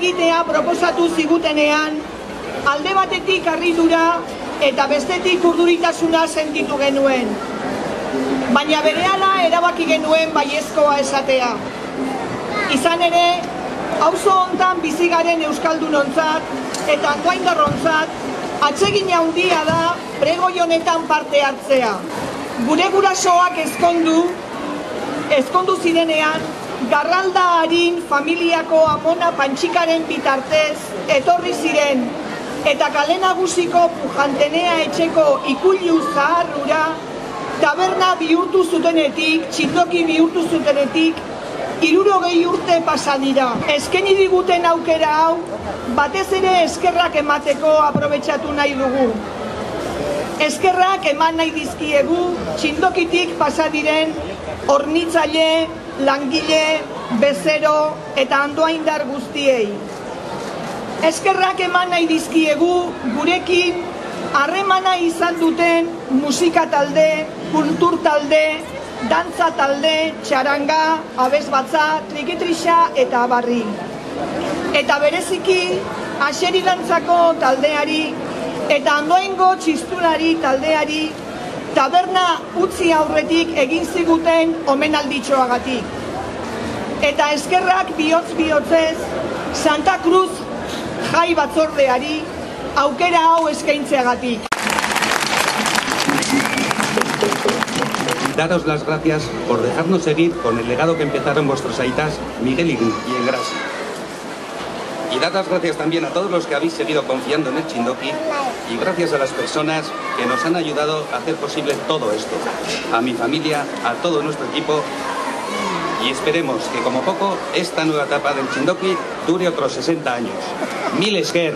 egitea proposatu zigutenean, alde batetik harridura eta bestetik urduritasuna sentitu genuen. Baina berehala erabaki genuen baiezkoa esatea. Izan ere, auzo hontan bizi garen euskaldunontzat eta andoaindarrontzat atsegin handia da pregoi honetan parte hartzea. Gure gurasoak ezkondu zirenean, Garralda Arin familiako Amona Pantxikaren bitartez etorri ziren eta kale nagusiko Pujantenea etxeko ikullu zaharrura taberna bihurtu zutenetik, txindoki bihurtu zutenetik, 60 urte pasa dira. Eskaini diguten aukera hau, batez ere eskerrak emateko aprobetxatu nahi dugu. Eskerrak eman nahi dizkiegu, txindokitik pasa diren hornitzaile, langile, bezero eta andoaindar guztiei. Eskerrak eman nahi dizkiegu gurekin harremana izan duten musika talde, kultur talde, dantza talde, txaranga, abesbatza, trikitrixa eta abarri. Eta bereziki, Axeri dantzako taldeari eta Andoaingo txistulari taldeari taberna utzi aurretik egin ziguten omenalditxoagatik. Eta eskerrak bihotz-bihotzez Santa Cruz jai batzordeari aukera hau eskaintzeagatik. Daros las gracias por dejarnos seguir con el legado que empezaron vuestros aitas Miguel y Engrasi. Y dad las gracias también a todos los que habéis seguido confiando en el Txindoki y gracias a las personas que nos han ayudado a hacer posible todo esto. A mi familia, a todo nuestro equipo y esperemos que como poco esta nueva etapa del Txindoki dure otros 60 años. ¡Mil esker!